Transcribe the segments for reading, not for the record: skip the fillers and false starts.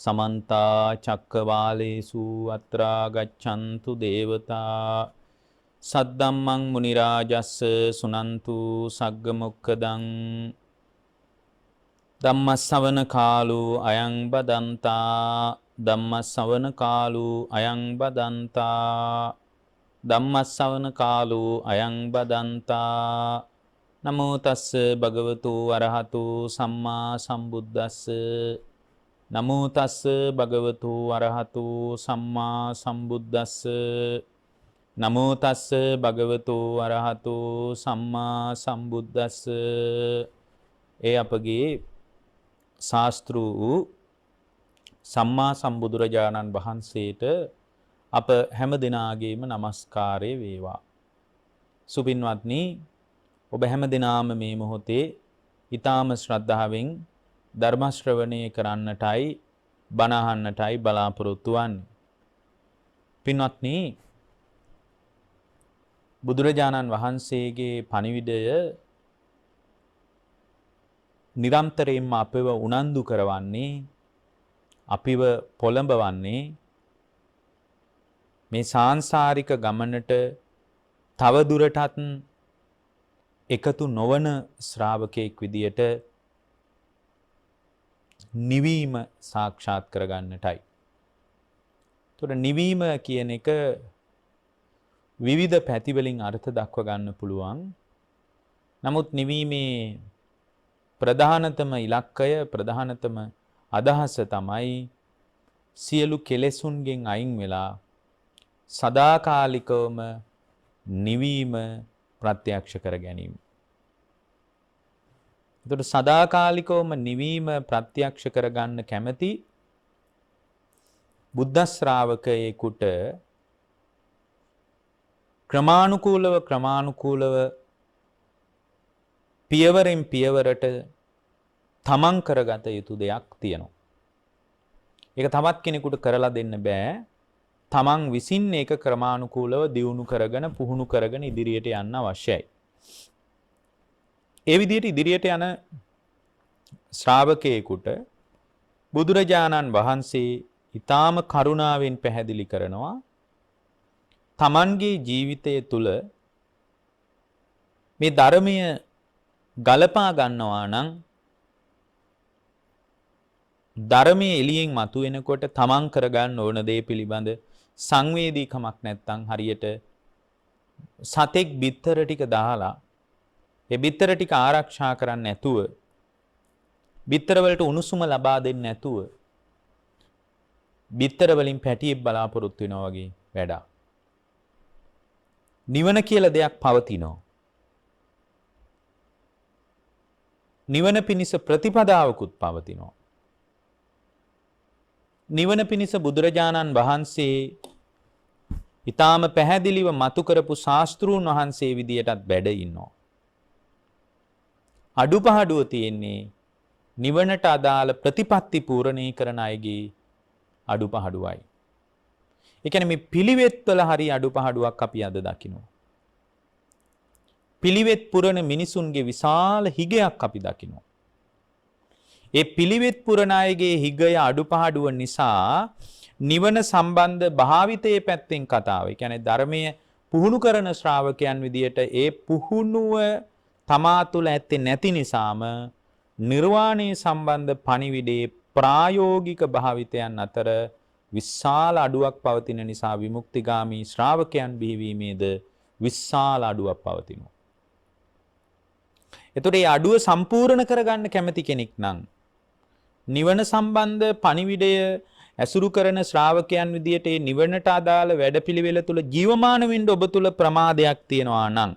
समन्ता चक्रवालेषु अत्रा गच्छन्तु देवता सद्धम्मं मुनिराजस्स सुनन्तु सग्गमुक्खदं ධම්මස්සවන කාලෝ අයං බදන්තා ධම්මස්සවන කාලෝ අයං බදන්තා ධම්මස්සවන කාලෝ අයං බදන්තා නමෝ තස්ස භගවතු අරහතු සම්මා සම්බුද්දස්ස නමෝ තස්ස භගවතු අරහතු සම්මා සම්බුද්දස්ස නමෝ තස්ස භගවතු අරහතු සම්මා සම්බුද්දස්ස ඒ අපගේ ශාස්ත්‍ර වූ සම්මා සම්බුදුරජාණන් වහන්සේට අප හැම දිනාගේම নমස්කාරය වේවා. සුපින්වත්නි, ඔබ හැම දිනාම මේ මොහොතේ ඊ타ම ශ්‍රද්ධාවෙන් ධර්ම ශ්‍රවණය කරන්නටයි බණ අහන්නටයි බලාපොරොත්තු වන්නේ. පින්වත්නි, බුදුරජාණන් වහන්සේගේ පණිවිඩය නිරන්තරයෙන්ම අපව උනන්දු කරවන්නේ, අපිව පොළඹවන්නේ මේ සාංශාරික ගමනට තව දුරටත් එකතු නොවන ශ්‍රාවකෙක් විදියට නිවීම සාක්ෂාත් කරගන්නටයි. ඒතකොට නිවීම කියන එක විවිධ පැතිවලින් අර්ථ දක්ව ගන්න පුළුවන්. නමුත් නිවීමේ ප්‍රධානතම ඉලක්කය, ප්‍රධානතම අදහස තමයි සියලු කෙලෙසුන්ගෙන් අයින් වෙලා සදාකාලිකවම නිවීම ප්‍රත්‍යක්ෂ කර ගැනීම. එතකොට සදාකාලිකවම නිවීම ප්‍රත්‍යක්ෂ කරගන්න කැමැති බුද්ධ ශ්‍රාවකයෙකුට ක්‍රමානුකූලව පියවරෙන් පියවරට තමන් කරගත යුතු දෙයක් තියෙනවා. ඒක තවත් කෙනෙකුට කරලා දෙන්න බෑ. තමන් විසින් ඒක ක්‍රමානුකූලව දියුණු කරගෙන පුහුණු කරගෙන ඉදිරියට යන්න අවශ්‍යයි. ඒ විදිහට ඉදිරියට යන ශ්‍රාවකයෙකුට බුදුරජාණන් වහන්සේ ඊටාම කරුණාවෙන් පැහැදිලි කරනවා තමන්ගේ ජීවිතය තුළ මේ ධර්මය ගලපා ගන්නවා නම් ධර්මයේ එළියෙන් මතුවෙනකොට තමන් කරගන්න ඕන දේ පිළිබඳ සංවේදීකමක් නැත්නම් හරියට සතෙක් බිත්තර ටික දාලා ඒ බිත්තර ටික ආරක්ෂා කරන්න නැතුව බිත්තර වලට උණුසුම ලබා දෙන්න නැතුව බිත්තර වලින් පැටියෙක් බලාපොරොත්තු වෙනවා වගේ වැඩක්. නිවන කියලා දෙයක් පවතිනවා. නිවන පිණිස ප්‍රතිපදාවකුත් පවතිනවා. නිවන පිණිස බුදුරජාණන් වහන්සේ ඊටාම පැහැදිලිව මතු කරපු ශාස්ත්‍රූන් වහන්සේ විදියටත් වැඩ ඉන්නවා. අඩුපහඩුව තියෙන්නේ නිවනට අදාළ ප්‍රතිපත්ති පූර්ණේ කරන අයගේ අඩුපහඩුවයි. ඒ කියන්නේ මේ පිළිවෙත් වල හරි අඩුපහඩුවක් අපි අද දකිනවා. පිළිවෙත් පුරන මිනිසුන්ගේ විශාල හිගයක් අපි දකිනවා. ඒ පිළිවෙත් පුරන අයගේ හිගය අඩුපහඩුව නිසා නිවන සම්බන්ධ භාවිතයේ පැත්තෙන් කතාව. ඒ කියන්නේ ධර්මයේ පුහුණු කරන ශ්‍රාවකයන් විදියට ඒ පුහුණුව තමා තුළ ඇත්තේ නැති නිසාම නිර්වාණය සම්බන්ධ පණිවිඩේ ප්‍රායෝගික භාවිතයන් අතර විශාල අඩුවක් පවතින නිසා විමුක්තිගාමී ශ්‍රාවකයන් බිහිවීමේද විශාල අඩුවක් පවතිනවා. එතකොට මේ අඩුව සම්පූර්ණ කරගන්න කැමති කෙනෙක් නම් නිවන සම්බන්ධ පණිවිඩය ඇසුරු කරන ශ්‍රාවකයන් විදියට මේ නිවනට අදාළ වැඩපිළිවෙල තුල ජීවමාන වෙන්න ඔබ තුල ප්‍රමාදයක් තියෙනවා නම්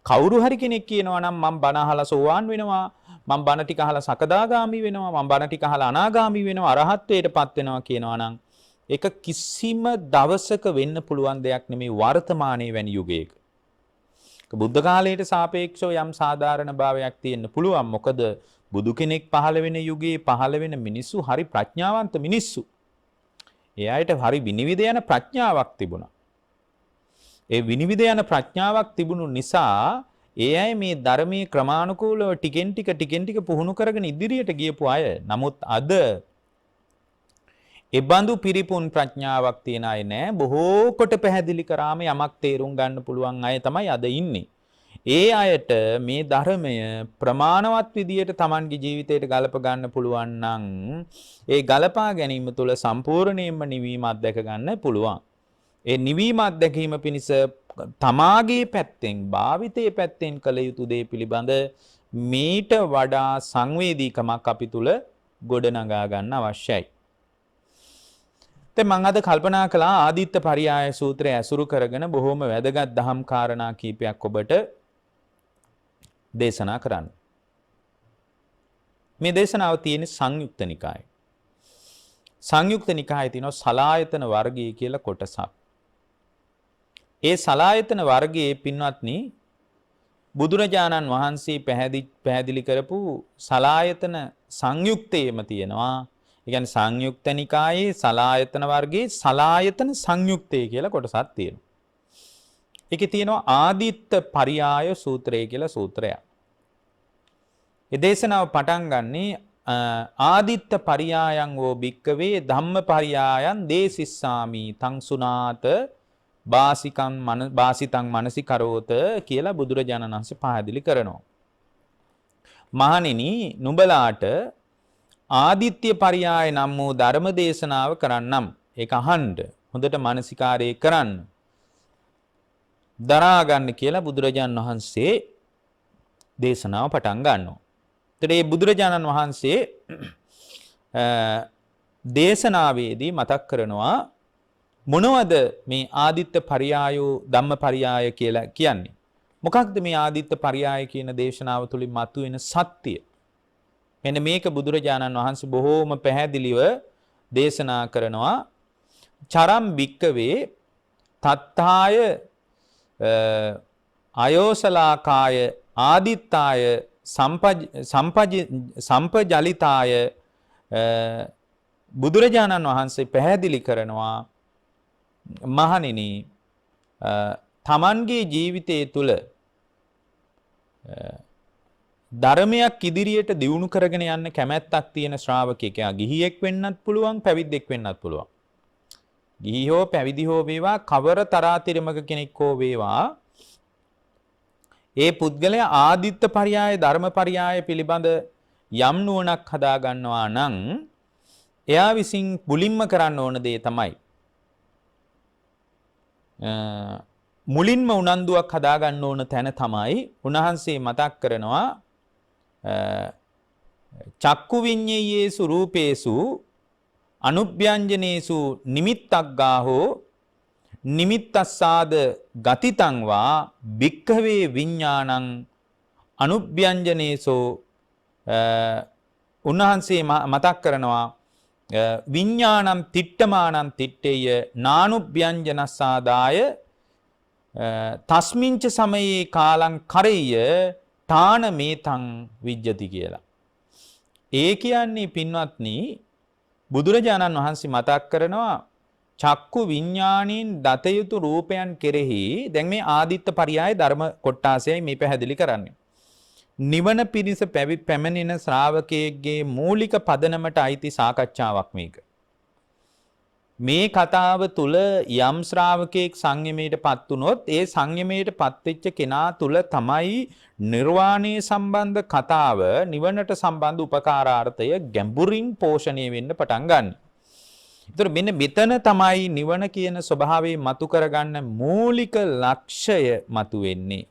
කවුරු හරි කෙනෙක් කියනවා නම් මම බණ අහලා සෝවාන් වෙනවා, මම බණ ටික අහලා සකදාගාමි වෙනවා, මම බණ ටික අහලා අනාගාමි වෙනවා, අරහත්ත්වයටපත් වෙනවා කියනවා නම් ඒක කිසිම දවසක වෙන්න පුළුවන් දෙයක් නෙමෙයි වර්තමානයේ වැනි යුගයක. බුද්ධ කාලයට සාපේක්ෂව යම් සාධාරණ භාවයක් තියෙන්න පුළුවන්. මොකද බුදු කෙනෙක් පහළ වෙන යුගයේ පහළ වෙන මිනිස්සු හරි ප්‍රඥාවන්ත මිනිස්සු. ඒ අයට හරි විනිවිද යන ප්‍රඥාවක් තිබුණා. ඒ විනිවිද යන ප්‍රඥාවක් තිබුණු නිසා ඒ අය මේ ධර්මයේ ක්‍රමානුකූලව ටිකෙන් ටික පුහුණු කරගෙන ඉදිරියට ගියපු අය. නමුත් අද ඒ බඳු පිරිපුන් ප්‍රඥාවක් තියන අය නෑ. බොහෝ කොට පැහැදිලි කරාම යමක් තේරුම් ගන්න පුළුවන් අය තමයි අද ඉන්නේ. ඒ අයට මේ ධර්මය ප්‍රමාණවත් විදියට Tamanගේ ජීවිතයට ගලප ගන්න පුළුවන් නම් ඒ ගලපා ගැනීම තුළ සම්පූර්ණයෙන්ම නිවීම අත්දැක ගන්න පුළුවන්. ඒ නිවීම අත්දැකීම පිණිස තමාගේ පැත්තෙන් භාවිතයේ පැත්තෙන් කළ යුතු දේ පිළිබඳ මීට වඩා සංවේදීකමක් අපි තුල ගොඩනගා ගන්න අවශ්‍යයි. මම අද කල්පනා කළා ආදිත්ත පරියාය සූත්‍රය ඇසුරු කරගෙන බොහොම වැදගත් දහම් කාරණා කීපයක් ඔබට දේශනා කරන්න. මේ දේශනාව තියෙන සංයුක්ත නිකායේ. සංයුක්ත නිකායේ තියෙන සලායතන වර්ගය කියලා කොටසක්. ඒ සලායතන වර්ගයේ පින්වත්නි බුදුරජාණන් වහන්සේ පැහැදිලි කරපු සලායතන සංයුක්තයේම තියෙනවා. ඒ කියන්නේ සංයුක්ත නිකායේ සලායතන වර්ගයේ සලායතන සංයුක්තය කියලා කොටසක් තියෙනවා. ඒකේ තියෙනවා ආදිත්ත පරියාය සූත්‍රය කියලා සූත්‍රයක්. ඒ දේශනාව පටන් ගන්නේ ආදිත්ත පරියායං වෝ භික්කවේ ධම්ම පරියායං දේසිස්සාමි තං සුනාත බාසිතං මනසිකරෝත කියලා බුදුරජාණන් වහන්සේ පැහැදිලි කරනවා. මහණෙනි නුඹලාට ආදිත්‍ය පරියාය නම් වූ ධර්ම දේශනාව කරන්නම්. ඒක අහන්න හොඳට මනසිකාරය කරන්න. දරා ගන්න කියලා බුදුරජාණන් වහන්සේ දේශනාව පටන් ගන්නවා. එතකොට මේ බුදුරජාණන් වහන්සේ දේශනාවේදී මතක් කරනවා මොනවද මේ ආදිත්ත පරියායෝ ධම්ම පරියාය කියලා කියන්නේ? මොකක්ද මේ ආදිත්ත පරියාය කියන දේශනාව තුළින් මතුවෙන සත්‍ය? මෙන්න මේක බුදුරජාණන් වහන්සේ බොහෝම පැහැදිලිව දේශනා කරනවා. චරම් භික්කවේ තත්තාය අයෝසලාකාය ආදිත්තාය සම්පජලිතාය බුදුරජාණන් වහන්සේ පැහැදිලි කරනවා මහණෙනි තමන්ගේ ජීවිතය තුළ ධර්මයක් ඉදිරියට දියුණු කරගෙන යන්න කැමැත්තක් තියෙන ශ්‍රාවකයෙක්. එයා ගිහියෙක් වෙන්නත් පුළුවන්, පැවිද්දෙක් වෙන්නත් පුළුවන්. ගිහි හෝ පැවිදි හෝ වේවා, කවර තරාතිරමක කෙනෙක් හෝ වේවා, ඒ පුද්ගලයා ආදිත්ත පරියාය ධර්ම පරියාය පිළිබඳ යම් නුවණක් හදා ගන්නවා නම් එයා විසින් මුලින්ම කරන්න ඕන දේ තමයි මුලින්ම උනන්දුවක් හදා ගන්න ඕන තැන තමයි උන්වහන්සේ මතක් කරනවා චක්කු විඤ්ඤේයේසු රූපේසු අනුභ්‍යංජනේසු නිමිත්තක් ගාහෝ නිමිත්තස්සාද ගතිතං වා භික්ඛවේ විඥානං අනුභ්‍යංජනේසෝ උන්වහන්සේ මතක් කරනවා විඥානම් තිට්ඨමානම් තිට්ඨේය නානුභ්‍යංජනස්සාදාය තස්මින්ච සමයේ කාලං කරෙය තාන මේතං විජ්ජති කියලා. ඒ කියන්නේ පින්වත්නි බුදුරජාණන් වහන්සේ මතක් කරනවා චක්කු විඥාණයෙන් දත යුතු රූපයන් කෙරෙහි දැන් මේ ආදිත්ත පරියාය ධර්ම කොටාසයයි මේ පැහැදිලි කරන්නේ. නිවන පිණිස පැමිණෙන ශ්‍රාවකයෙක්ගේ මූලික පදනමට අයිති සාකච්ඡාවක් මේක. මේ කතාව තුල යම් ශ්‍රාවකයෙක් සංයමයටපත් වුනොත් ඒ සංයමයටපත් වෙච්ච කෙනා තුල තමයි නිර්වාණය සම්බන්ධ කතාව නිවනට සම්බන්ධ උපකාරාර්ථය ගැඹුරින් පෝෂණය වෙන්න පටන් ගන්න. ඒතර මෙන්න මෙතන තමයි නිවන කියන ස්වභාවය මතු කරගන්න මූලික ලක්ෂය මතු වෙන්නේ.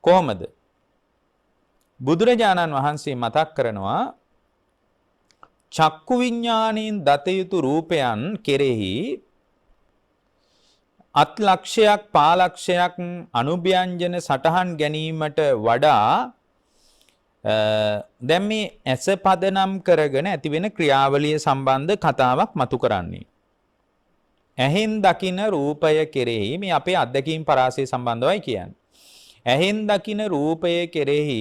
කොහොමද? බුදුරජාණන් වහන්සේ මතක් කරනවා චක්කු විඥාණයෙන් දත යුතු රූපයන් කෙරෙහි අත් ලක්ෂයක් පාලක්ෂයක් අනුභ්‍යංජන සටහන් ගැනීමට වඩා දැන් මේ ඇස පදනම් කරගෙන ඇති වෙන ක්‍රියාවලිය සම්බන්ධ කතාවක් මතු කරන්නේ. ඇහෙන් දකින රූපය කෙරෙහි මේ අපේ අත්දැකීම් පරාසය සම්බන්ධවයි කියන්නේ. ඇහෙන් දකින රූපය කෙරෙහි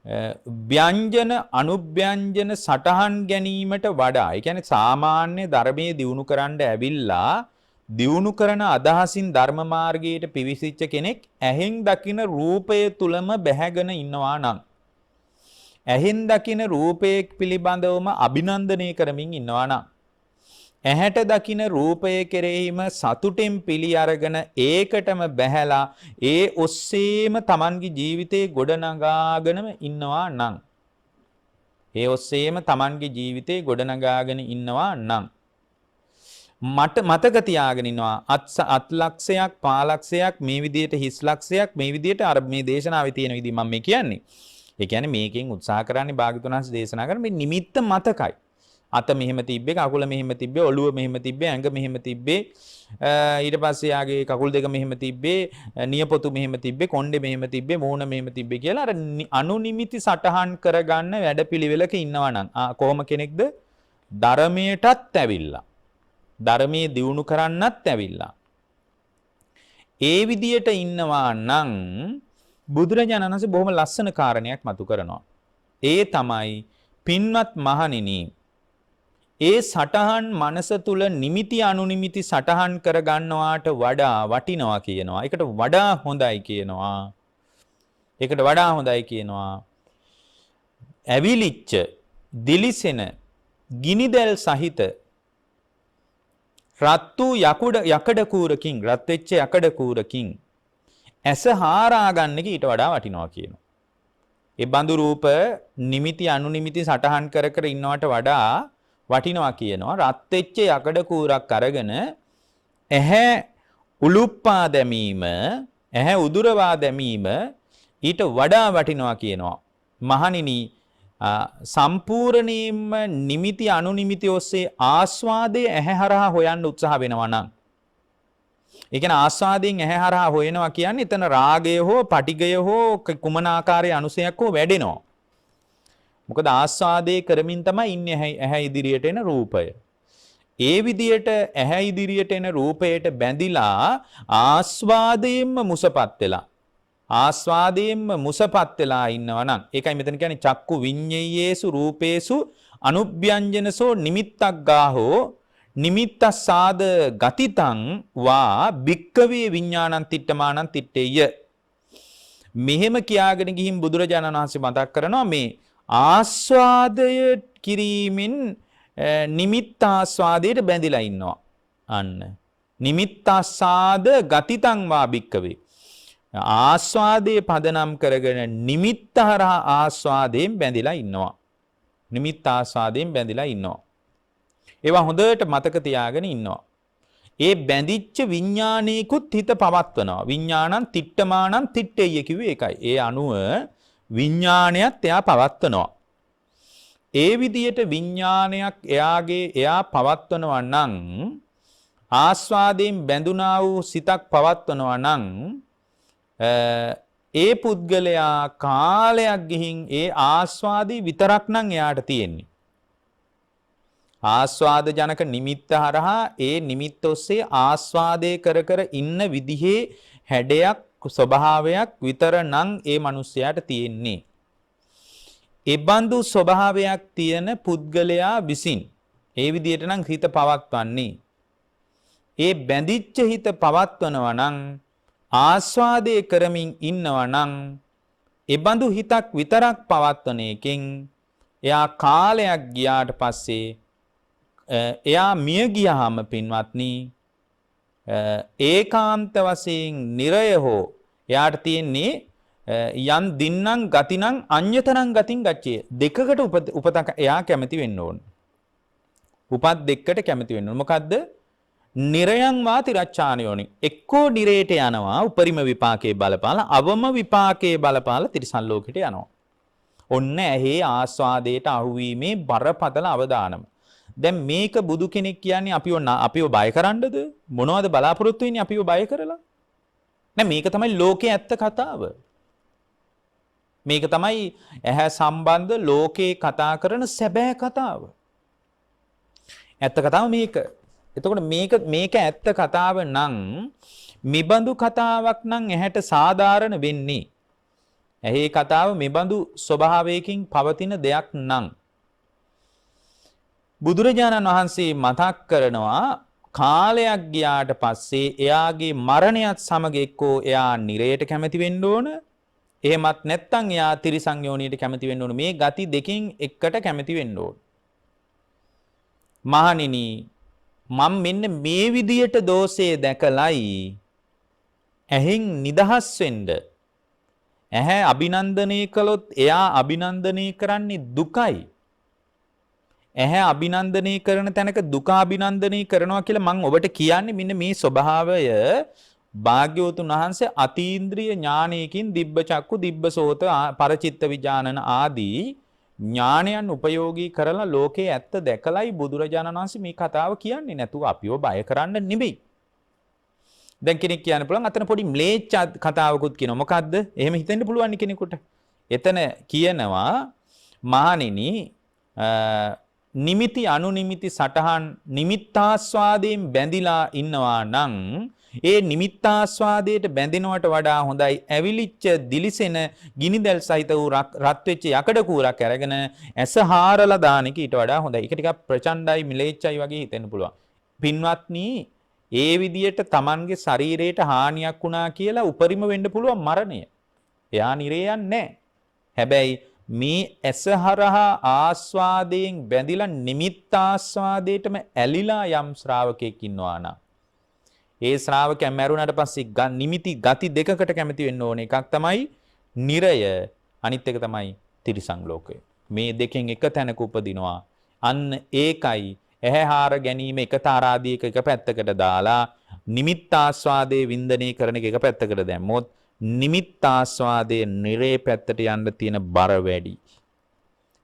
ව්‍යංජන අනුභ්‍යංජන සටහන් ගැනීමට වඩා ඒ කියන්නේ සාමාන්‍ය ධර්මයේ දියුණු කරන්න ඇවිල්ලා දියුණු කරන අදහසින් ධර්ම මාර්ගයට පිවිසිච්ච කෙනෙක් ඇහෙන් දකින රූපය තුලම බැහැගෙන ඉන්නවා නම් ඇහෙන් දකින රූපයේ පිළිබඳවම අභිනන්දනය කරමින් ඉන්නවා නම් ඇහැට දකින රූපය කෙරෙහිම සතුටෙන් පිළි අරගෙන ඒකටම බැහැලා ඒ ඔස්සේම Tamanගේ ජීවිතේ ගොඩනගාගෙනම ඉන්නවා නම් ඒ ඔස්සේම Tamanගේ ජීවිතේ ගොඩනගාගෙන ඉන්නවා නම් මට මතක තියාගෙන ඉන්නවා අත් ලක්ෂයක් පාලක්ෂයක් මේ විදියට හිස් ලක්ෂයක් මේ විදියට අර මේ දේශනාවේ තියෙන විදිහ මම මේ කියන්නේ. ඒ කියන්නේ මේකෙන් උත්සාහ කරන්නේ භාග්‍යවතුන් වහන්සේ දේශනා කරන මේ නිමිත්ත මතකයි. අත මෙහෙම තිබ්බේ, කකුල මෙහෙම තිබ්බේ, ඔළුව මෙහෙම තිබ්බේ, ඇඟ මෙහෙම තිබ්බේ, ඊට පස්සේ යාගේ කකුල් දෙක මෙහෙම තිබ්බේ, නියපොතු මෙහෙම තිබ්බේ, කොණ්ඩේ මෙහෙම තිබ්බේ, මූණ මෙහෙම තිබ්බේ කියලා අර අනුනිමිති සටහන් කරගන්න වැඩපිළිවෙලක ඉන්නවා නම් කොහොම කෙනෙක්ද? ධර්මයටත් ඇවිල්ලා. ධර්මයේ දියුණු කරන්නත් ඇවිල්ලා. ඒ විදියට ඉන්නවා නම් බුදුරජාණන් වහන්සේ බොහොම ලස්සන කාරණයක් මතු කරනවා. ඒ තමයි පින්වත් මහණෙනි ඒ සටහන් මනස තුල නිමිති අනුනිමිති සටහන් කර ගන්නවාට වඩා වටිනවා කියනවා. ඒකට වඩා හොඳයි කියනවා. ඒකට වඩා හොඳයි කියනවා. ඇවිලිච්ච, දිලිසෙන, ගිනිදැල් සහිත රත් වූ යකඩ කූරකින්, රත් වෙච්ච යකඩ කූරකින් ඇස හාරා ගන්න එක ඊට වඩා වටිනවා කියනවා. ඒ බඳු රූප නිමිති අනුනිමිති සටහන් කර කර ඉන්නවට වඩා වටිනවා කියනවා. රත් වෙච්ච යකඩ කූරක් අරගෙන ඇහැ උලුප්පා දැමීම, ඇහැ උදුරවා දැමීම ඊට වඩා වටිනවා කියනවා. මහණෙනි සම්පූර්ණයෙන්ම නිමිති අනුනිමිති ඔස්සේ ආස්වාදයේ ඇහැ හරහා හොයන්න උත්සාහ වෙනවා නම් ඒ කියන්නේ ආස්වාදයෙන් ඇහැ හරහා හොයනවා කියන්නේ එතන රාගය හෝ පටිගය හෝ කුමන ආකාරයේ අනුසයක් හෝ වැඩෙනවා. මොකද ආස්වාදයේ කරමින් තමයි ඉන්නේ ඇහැ ඉදිරියට එන රූපය. ඒ විදියට ඇහැ ඉදිරියට එන රූපයට බැඳිලා ආස්වාදයෙන්ම මුසපත් වෙලා ආස්වාදයෙන්ම මුසපත් වෙලා ඉන්නවා නම් ඒකයි මෙතන කියන්නේ චක්කු විඤ්ඤේයේසු රූපේසු අනුභ්‍යංජනසෝ නිමිත්තක් ගාහෝ නිමිත්තස්සාද ගතිතං වා භික්කවේ විඥානං තිට්ඨමානං තිට්ඨේය. මෙහෙම කියාගෙන ගිහින් බුදුරජාණන් වහන්සේ මතක් කරනවා මේ ආස්වාදය කිරීමෙන් නිමිත්තාස්වාදයට බැඳිලා ඉන්නවා. අන්න නිමිත්තස්සාද ගතිතං වා භික්කවේ ආස්වාදයේ පදනම් කරගෙන නිමිත්ත හරහා ආස්වාදයෙන් බැඳිලා ඉන්නවා. නිමිත්ත ආස්වාදයෙන් බැඳිලා ඉන්නවා. ඒවා හොඳට මතක තියාගෙන ඉන්නවා. ඒ බැඳිච්ච විඥානීකුත් හිත පවත්වනවා. විඥානං තිට්ඨමානං තිට්ඨේය කිව්වේ ඒකයි. ඒ අනුව විඥානයත් එයා පවත්වනවා. ඒ විදියට විඥානයක් එයා පවත්වනවා නම් ආස්වාදයෙන් බැඳුනා වූ සිතක් පවත්වනවා නම් ඒ පුද්ගලයා කාලයක් ගිහින් ඒ ආස්වාදී විතරක් නම් එයාට තියෙන්නේ. ආස්වාද ජනක නිමිත්ත හරහා ඒ නිමිත්ත ඔස්සේ ආස්වාදේ කර කර ඉන්න විදිහේ හැඩයක් ස්වභාවයක් විතර නම් ඒ මිනිස්යාට තියෙන්නේ. ඒ බඳු ස්වභාවයක් තියෙන පුද්ගලයා විසින් ඒ විදිහට නම් හිත පවත්වන්නේ. ඒ බැඳිච්ච හිත පවත්වනවා නම් ආස්වාදේ කරමින් ඉන්නවා නම් ඒ බඳු හිතක් විතරක් පවත්වන එකෙන් එයා කාලයක් ගියාට පස්සේ එයා මිය ගියාම පින්වත්නි ඒකාන්ත වශයෙන් නිරය හෝ එයාට තියෙන්නේ යන් දින්නම් ගතිනම් අඤ්‍යතරං ගතින් ගච්ඡේ දෙකකට උපතක් එයා කැමති වෙන්න ඕන. උපත් දෙකකට කැමති වෙන්න ඕන. මොකද්ද? නිරයං වාති රච්ඡානයෝනි. එක්කෝ නිරේට යනවා උපරිම විපාකයේ බලපාලා, අවම විපාකයේ බලපාලා තිරිසන් ලෝකෙට යනවා. ඔන්න ඇහි ආස්වාදයට අහුවීමේ බරපතල අවදානම. දැන් මේක බුදු කෙනෙක් කියන්නේ අපිව බය කරන්නද? මොනවද බලාපොරොත්තු වෙන්නේ අපිව බය කරලා? නෑ, මේක තමයි ලෝකයේ ඇත්ත කතාව. මේක තමයි ඇහැ සම්බන්ධ ලෝකේ කතා කරන සැබෑ කතාව. ඇත්ත කතාව මේක. එතකොට මේක ඇත්ත කතාව නම් මෙබඳු කතාවක් නම් ඇහැට සාධාරණ වෙන්නේ. ඇහි කතාව මෙබඳු ස්වභාවයකින් පවතින දෙයක් නම් බුදුරජාණන් වහන්සේ මතක් කරනවා කාලයක් ගියාට පස්සේ එයාගේ මරණයත් සමග එක්කෝ එයා නිරයට කැමති වෙන්න ඕන. එහෙමත් නැත්නම් එයා තිරිසන් යෝනියට කැමති වෙන්න ඕන. මේ ගති දෙකෙන් එකට කැමති වෙන්න ඕන. මහණෙනි, මම මෙන්න මේ විදියට දෝෂේ දැකලයි ඇහෙන් නිදහස් වෙන්න. ඇහැ අභිනන්දනය කළොත් එයා අභිනන්දනය කරන්නේ දුකයි. ඇහැ අභිනන්දනය කරන තැනක දුක අභිනන්දනය කරනවා කියලා මම ඔබට කියන්නේ මෙන්න මේ ස්වභාවය භාග්‍යවතුන් වහන්සේ අතීන්ද්‍රිය ඥානයකින් දිබ්බ චක්කු දිබ්බ සෝත පරචිත්ත විඥානන ආදී ඥානයන් උපයෝගී කරලා ලෝකේ ඇත්ත දැකලයි බුදුරජාණන් වහන්සේ මේ කතාව කියන්නේ. නැතුව අපිව බය කරන්න නෙමෙයි. දැන් කෙනෙක් කියන්න පුළුවන් අතන පොඩි ම්ලේච්ඡ කතාවකුත් කියනවා. මොකද්ද? එහෙම හිතෙන්න පුළුවන් කෙනෙකුට. එතන කියනවා මහණෙනි නිමිති අනුනිමිති සටහන් නිමිත්තාස්වාදයෙන් බැඳිලා ඉන්නවා නම් ඒ නිමිත්තාස්වාදයට බැඳෙනවට වඩා හොඳයි ඇවිලිච්ච දිලිසෙන ගිනිදැල් සහිත වූ රත් වෙච්ච යකඩ කූරක් අරගෙන ඇස හාරලා දාන එක ඊට වඩා හොඳයි. ඒක ටිකක් ප්‍රචණ්ඩයි මිලේච්චයි වගේ හිතෙන්න පුළුවන්. පින්වත්නි ඒ විදියට Tamanගේ ශරීරයට හානියක් වුණා කියලා උපරිම වෙන්න පුළුවන් මරණය. එයා නිරේ යන්නේ නැහැ. හැබැයි මේ ඇසහරහා ආස්වාදයෙන් බැඳිලා නිමිත්තාස්වාදයටම ඇලිලා යම් ශ්‍රාවකෙක් ඉන්නවා නම් ඒ ශ්‍රාවකයා මැරුණාට පස්සේ නිමිති ගති දෙකකට කැමති වෙන්න ඕන. එකක් තමයි නිරය, අනිත් එක තමයි තිරිසන් ලෝකය. මේ දෙකෙන් එක තැනක උපදිනවා. අන්න ඒකයි ඇහැ හාර ගැනීම එක තාරාදීක එක පැත්තකට දාලා නිමිත්තාස්වාදයේ වින්දනය කරන එක පැත්තකට දැම්මොත් නිමිත්තාස්වාදයේ නිරේ පැත්තට යන්න තියෙන බර වැඩි.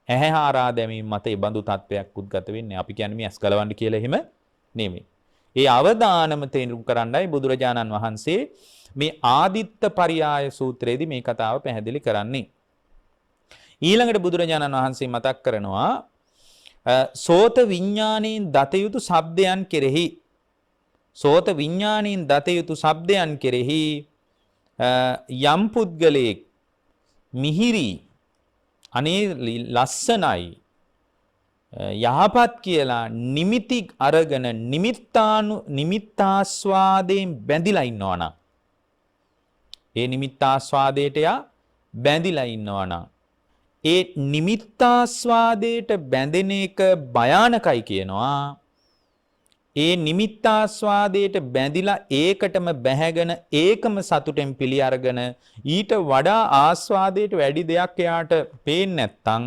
ඇහැ හාරා දැමීම මත ඒ බඳු තත්වයක් උද්ගත වෙන්නේ. අපි කියන්නේ මේ ඇස් ගලවන්න කියලා එහෙම නෙමෙයි. ඒ අවදානම තේරුම් කරන්නයි බුදුරජාණන් වහන්සේ මේ ආදිත්ත පරියාය සූත්‍රයේදී මේ කතාව පැහැදිලි කරන්නේ. ඊළඟට බුදුරජාණන් වහන්සේ මතක් කරනවා සෝත විඥාණයෙන් දත යුතු ශබ්දයන් කෙරෙහි සෝත විඥාණයෙන් දත යුතු ශබ්දයන් කෙරෙහි යම් පුද්ගලයෙක් මිහිරි අනේ ලස්සනයි යහපත් කියලා නිමිති අරගෙන නිමිත්තාස්වාදයෙන් බැඳිලා ඉන්නවනම් ඒ නිමිත්තාස්වාදයට යා බැඳිලා ඉන්නවනම් ඒ නිමිත්තාස්වාදයට බැඳෙන එක භයානකයි කියනවා. ඒ නිමිත්තාස්වාදයට බැඳිලා ඒකටම බැහැගෙන ඒකම සතුටෙන් පිළි අරගෙන ඊට වඩා ආස්වාදයට වැඩි දෙයක් එයාට පේන්නේ නැත්තම්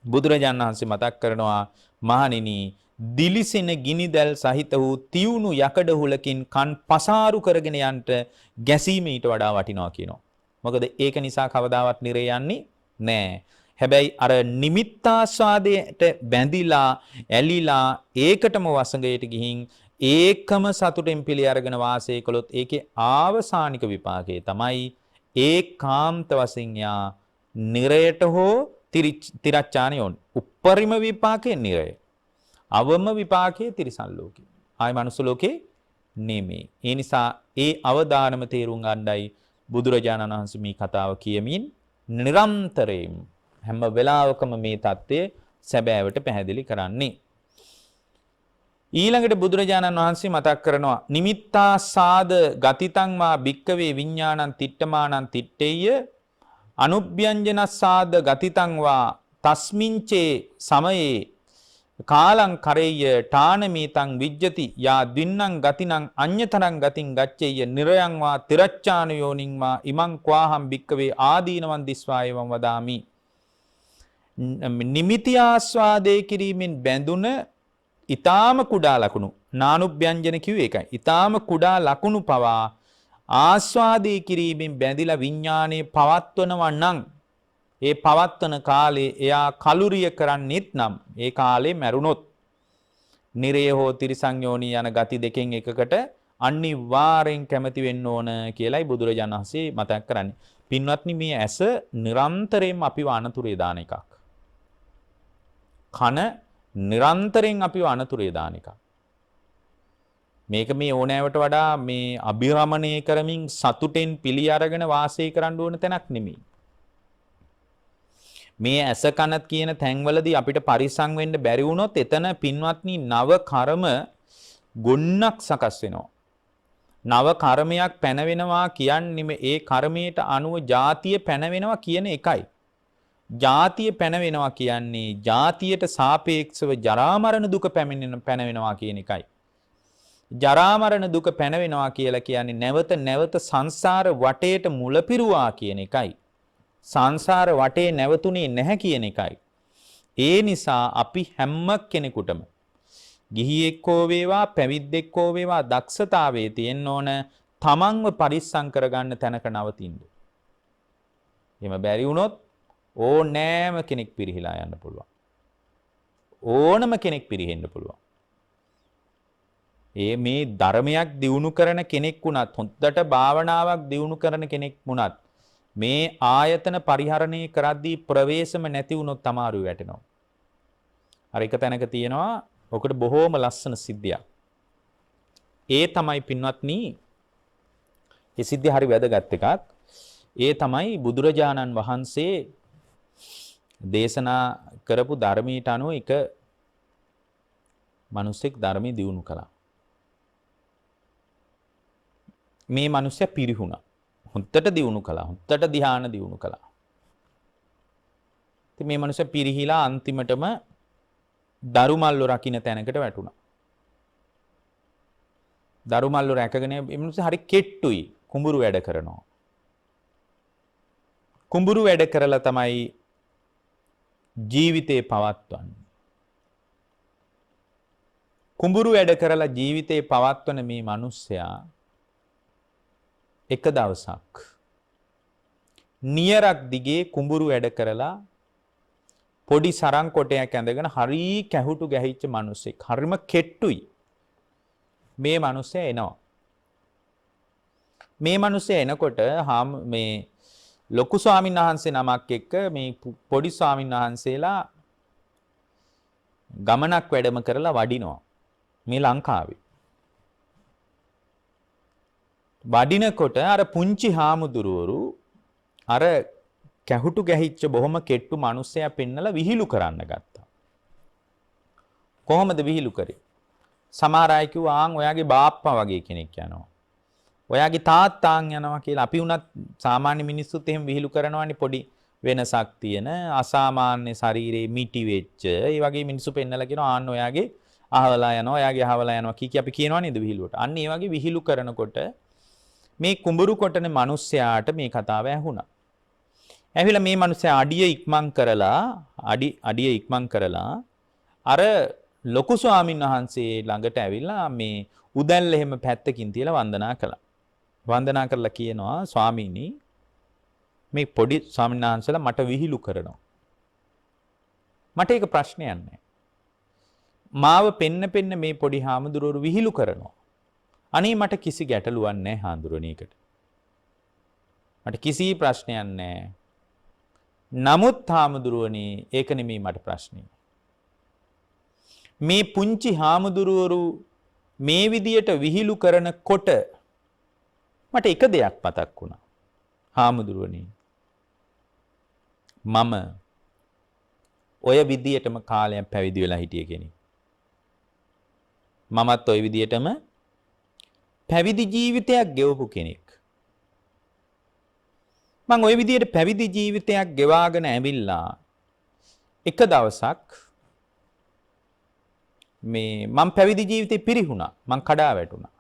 බුදුරජාණන් වහන්සේ මතක් කරනවා මහණෙනි දිලිසෙන ගිනිදැල් සහිත වූ තියුණු යකඩ හුලකින් කන් පසාරු කරගෙන යන්ට ගැසීම ඊට වඩා වටිනවා කියනවා. මොකද ඒක නිසා කවදාවත් නිරේ යන්නේ නෑ. හැබැයි අර නිමිත්තාස්වාදයට බැඳිලා ඇලිලා ඒකටම වසඟයට ගිහින් ඒකම සතුටෙන් පිළි අරගෙන වාසය කළොත් ඒකේ ආවසානික විපාකය තමයි ඒකාන්ත වශයෙන් යා නිරයට හෝ තිරච්ඡානියොන් උප්පරිම විපාකේ නිරය. අවම විපාකේ තිරිසන් ලෝකේ. ආයි මනුස්ස ලෝකේ නෙමෙයි. ඒ නිසා ඒ අවදානම තේරුම් ගන්නයි බුදුරජාණන් වහන්සේ මේ කතාව කියමින් නිරන්තරයෙන් හැම වෙලාවකම මේ தත්ත්වය සැබෑවට පැහැදිලි කරන්නේ. ඊළඟට බුදුරජාණන් වහන්සේ මතක් කරනවා නිමිත්තාසාද ගතිතං මා භික්කවේ විඥානං තිට්ඨමානං තිට්ඨෙය්‍ය අනුභ්‍යංජනසාද ගතිතං වා තස්මින්චේ සමයේ කාලං කරෙය්‍ය ඨානමේතං විජ්ජති යා දින්නම් ගතිනම් අඤ්‍යතරං ගතින් ගච්ඡෙය්‍ය නිරයං වා තිරච්ඡාන යෝනින් වා ඉමං ක්වාහම් භික්කවේ ආදීනවං දිස්වායවං වදාමි. නිමිති ආස්වාදේ කිරීමෙන් බැඳුන ඊ타ම කුඩා ලකුණු නානුභ්‍යංජන කිව්වේ ඒකයි. ඊ타ම කුඩා ලකුණු පවා ආස්වාදේ කිරීමෙන් බැඳිලා විඥානයේ පවත්වනවා නම් ඒ පවත්වන කාලේ එයා කලුරිය කරන්නේත් නම් ඒ කාලේ මැරුණොත් නිරය හෝ තිරිසංයෝනී යන ගති දෙකෙන් එකකට අනිවාර්යෙන් කැමති වෙන්න ඕන කියලායි බුදුරජාණන් වහන්සේ මතක් කරන්නේ. පින්වත්නි මේ ඇස නිරන්තරයෙන් අපිව අනතුරේ දාන එකක්. කන නිරන්තරයෙන් අපිව අනතුරේ දාන එකක්. මේක මේ ඕනෑවට වඩා මේ අභිරමණය කරමින් සතුටෙන් පිළි අරගෙන වාසය කරන්න ඕන තැනක් නෙමෙයි. මේ ඇස කනත් කියන තැන්වලදී අපිට පරිස්සම් වෙන්න බැරි වුණොත් එතන පින්වත්නි නව කර්ම ගොන්නක් සකස් වෙනවා. නව කර්මයක් පැනවෙනවා කියන්නේ ඒ කර්මයට අනුව ජාතිය පැනවෙනවා කියන එකයි. ජාතිය පැනවෙනවා කියන්නේ ජාතියට සාපේක්ෂව ජරා මරණ දුක පැනවෙනවා කියන එකයි. ජරා මරණ දුක පැනවෙනවා කියලා කියන්නේ නැවත නැවත සංසාර වටේට මුල පිරුවා කියන එකයි. සංසාර වටේ නැවතුනේ නැහැ කියන එකයි. ඒ නිසා අපි හැම කෙනෙකුටම ගිහියෙක් හෝ වේවා පැවිද්දෙක් හෝ වේවා දක්ෂතාවයේ තියෙන්න ඕන තමන්ව පරිස්සම් කරගන්න තැනක නවතින්න. එහෙම බැරි වුණොත් ඕනෑම කෙනෙක් පිරිහිලා යන්න පුළුවන්. ඕනම කෙනෙක් පිරිහෙන්න පුළුවන්. මේ ධර්මයක් දියුණු කරන කෙනෙක් වුණත් හොඳට භාවනාවක් දියුණු කරන කෙනෙක් වුණත් මේ ආයතන පරිහරණය කරද්දී ප්‍රවේශම නැති වුණොත් අමාරු වැටෙනවා. අර එක තැනක තියෙනවා ඔකට බොහෝම ලස්සන සිද්ධියක්. ඒ තමයි පින්වත්නි ඒ සිද්ධිය හරි වැදගත් එකක්. ඒ තමයි බුදුරජාණන් වහන්සේ දේශනා කරපු ධර්මයට අනුව එක මිනිසෙක් ධර්මයේ දියුණු කළා. මේ මිනිස්සයා පිරිහුණා. හොඳට දියුණු කළා. හොඳට ධ්‍යාන දියුණු කළා. ඉතින් මේ මිනිස්සයා පිරිහිලා අන්තිමටම දරුමල්ලු රකින්න තැනකට වැටුණා. දරුමල්ලු රැකගෙන මේ මිනිස්සයා හරි කෙට්ටුයි. කුඹුරු වැඩ කරනවා. කුඹුරු වැඩ කරලා තමයි ජීවිතේ පවත්වන්නේ. කුඹුරු වැඩ කරලා ජීවිතේ පවත්වන මේ මිනිස්සයා එක දවසක් නියරක් දිගේ කුඹුරු වැඩ කරලා පොඩි සරං කොටයක් ඇඳගෙන හරි කැහුටු ගැහිච්ච මිනිස්සෙක්. හරිම කෙට්ටුයි. මේ මිනිස්සයා එනවා. මේ මිනිස්සයා එනකොට මේ ලොකු ස්වාමීන් වහන්සේ නමක් එක්ක මේ පොඩි ස්වාමීන් වහන්සේලා ගමනක් වැඩම කරලා වඩිනවා මේ ලංකාවේ. වඩිනකොට අර පුංචි හාමුදුරුවරු අර කැහුටු ගැහිච්ච බොහොම කෙට්ටු මිනිස්සයා පෙන්නලා විහිළු කරන්න ගත්තා. කොහොමද විහිළු කරේ? සමහර අය කිව්වා ආන් ඔයාගේ බාප්පා වගේ කෙනෙක් යනවා. ඔයාගේ තාත්තාන් යනවා කියලා. අපි උනත් සාමාන්‍ය මිනිස්සුත් එහෙම විහිළු කරනවානේ පොඩි වෙනසක් තියෙන අසාමාන්‍ය ශරීරේ මිටි වෙච්ච ඒ වගේ මිනිස්සු පෙන්නලා කියනවා ආන්න ඔයාගේ අහවලා යනවා ඔයාගේ අහවලා යනවා කී අපි කියනවා නේද විහිළුවට. අන්න ඒ වගේ විහිළු කරනකොට මේ කුඹුරු කොටන මිනිස්සයාට මේ කතාව ඇහුණා. ඇවිල්ලා මේ මිනිස්සයා අඩිය ඉක්මන් කරලා අර ලොකු ස්වාමීන් වහන්සේ ළඟට ඇවිල්ලා මේ උදැල්ල එහෙම පැත්තකින් තියලා වන්දනා කළා. වන්දනා කරලා කියනවා ස්වාමීනි මේ පොඩි ස්වාමීන් වහන්සේලා මට විහිළු කරනවා. මට ඒක ප්‍රශ්නයක් නෑ. මාව පෙන්න මේ පොඩි හාමුදුරුවෝ විහිළු කරනවා. අනේ මට කිසි ගැටලුවක් නෑ හාමුදුරණීකට. මට කිසි ප්‍රශ්නයක් නෑ. නමුත් හාමුදුරුවනේ ඒක නෙමෙයි මට ප්‍රශ්නේ. මේ පුංචි හාමුදුරුවරු මේ විදියට විහිළු කරනකොට මට එක දෙයක් මතක් වුණා. හාමුදුරුවනේ මම ඔය විදියටම කාලයක් පැවිදි වෙලා හිටිය කෙනෙක්. මමත් ඔය විදියටම පැවිදි ජීවිතයක් ගෙවපු කෙනෙක්. මම ওই විදියට පැවිදි ජීවිතයක් ගෙවාගෙන ඇවිල්ලා එක දවසක් මම පැවිදි ජීවිතේ පිරිහුණා. මං කඩා වැටුණා.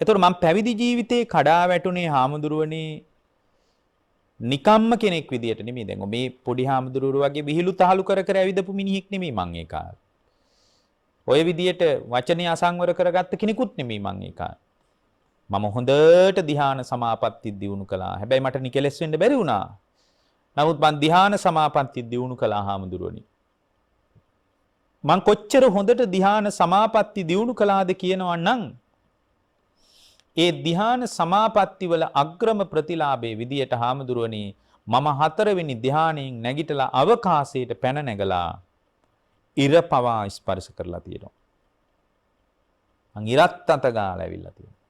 එතකොට මම පැවිදි ජීවිතේ කඩා වැටුනේ හාමුදුරුවනේ නිකම්ම කෙනෙක් විදියට නෙමෙයි. දැන් මේ පොඩි හාමුදුරුවෝ වගේ විහිළු තහළු කර කර ඇවිදපු මිනිහෙක් නෙමෙයි මං ඒ කාලේ. ඔය විදියට වචනේ අසංවර කරගත්ත කෙනෙකුත් නෙමෙයි මං ඒ කාලේ. මම හොඳට ධ්‍යාන සමාපatti දියුණු කළා. හැබැයි මට නිකලස් වෙන්න බැරි වුණා. නමුත් මං ධ්‍යාන සමාපatti දියුණු කළා හාමුදුරුවනේ. මං කොච්චර හොඳට ධ්‍යාන සමාපatti දියුණු කළාද කියනවා නම් ඒ ධ්‍යාන සමාපatti වල අග්‍රම ප්‍රතිලාභයේ විදියට හාමුදුරුවනේ මම 4 වෙනි ධ්‍යානයෙන් නැගිටලා අවකාශයට පැන නැගලා ඉර පවා ස්පර්ශ කරලා තියෙනවා. මං ඉරත් අත ගාලා ඇවිල්ලා තියෙනවා.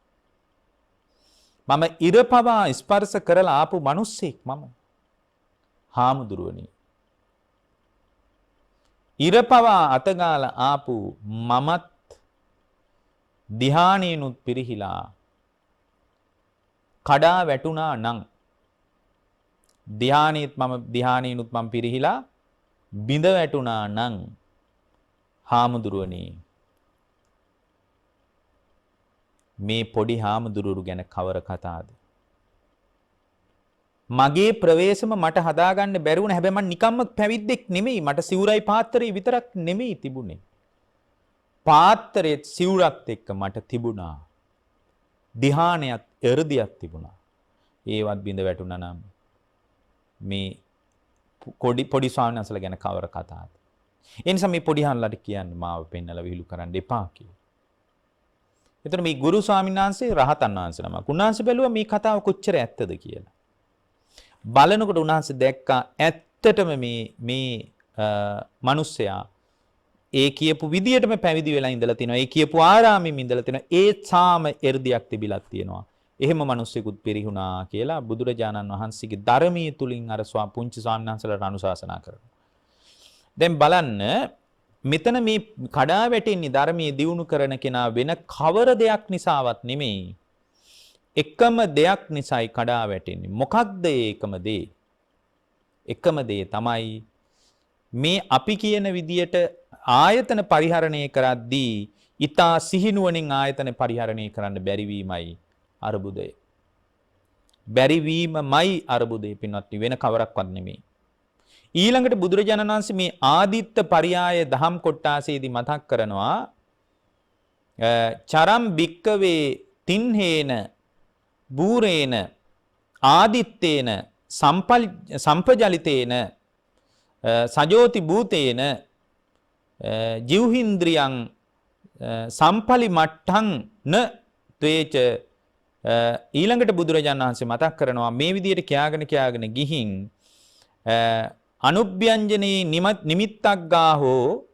මම ඉර පවා ස්පර්ශ කරලා ආපු මිනිස්සෙක් මම. හාමුදුරුවනේ ඉර පවා අත ගාලා ආපු මමත් ධ්‍යානෙනුත් පිරිහිලා කඩා වැටුණා නම් ධ්‍යානෙනුත් මම පිරිහිලා බිඳ වැටුණා නම් හාමුදුරුවනේ මේ පොඩි හාමුදුරුවරු ගැන කවර කතාවද? මගේ ප්‍රවේශම මට හදාගන්න බැරි වුණා. හැබැයි මම නිකම්ම පැවිද්දෙක් නෙමෙයි. මට සිවුරයි පාත්‍රය විතරක් නෙමෙයි තිබුණේ. පාත්‍රයේ සිවුරත් එක්ක මට තිබුණා ධ්‍යානයත් එ르දියක් තිබුණා. ඒවත් බිඳ වැටුණා නම් මේ පොඩි ස්වාමීන් වහන්සේලා ගැන කවර කතාවද? ඒ නිසා මේ පොඩි හාන්ලට කියන්නේ මාව පෙන්නලා විහිළු කරන්න එපා කියලා. එතන මේ ගුරු ස්වාමීන් වහන්සේ රහතන් වහන්සේ නමක්. උන්වහන්සේ බැලුවා මේ කතාව කොච්චර ඇත්තද කියලා. බලනකොට උන්වහන්සේ දැක්කා ඇත්තටම මේ මිනිස්සයා ඒ කියපු විදියටම පැවිදි වෙලා ඉඳලා තිනවා. ඒ කියපු ආරාමෙම ඉඳලා තිනවා. ඒ සාම එ르දියක් තිබිලක් තියෙනවා. එහෙම මිනිස්සෙකුත් පිරිහුණා කියලා බුදුරජාණන් වහන්සේගේ ධර්මයේ තුලින් අර පුංචි ස්වාමීන් වහන්සේලාට අනුශාසනා කරනවා. දැන් බලන්න මෙතන මේ කඩා වැටෙන්නේ ධර්මයේ දියුණු කරන කෙනා වෙන කවර දෙයක් නිසාවත් නෙමෙයි. එකම දෙයක් නිසායි කඩා වැටෙන්නේ. මොකක්ද ඒකම දේ? එකම දේ තමයි මේ අපි කියන විදියට ආයතන පරිහරණය කරද්දී ඊතා සිහිනුවණින් ආයතන පරිහරණය කරන්න බැරිවීමයි අරුබුදය. බැරිවීමමයි අරුබුදේ පින්වත්නි, වෙන කවරක්වත් නෙමෙයි. ඊළඟට බුදුරජාණන් වහන්සේ මේ ආදිත්ත පරියාය දහම් කොටාසේදී මතක් කරනවා චරම් භික්කවේ තින්හේන බූරේන ආදිත්තේන සම්පජලිතේන සජෝති භූතේන ජීවහින්ද්‍රියං සම්පලි මට්ටං න ත්වේච. ඊළඟට බුදුරජාණන් වහන්සේ මතක් කරනවා මේ විදිහට කියාගෙන ගිහින් අනුභ්‍යංජනේ නිමිත්තක් ගාහෝ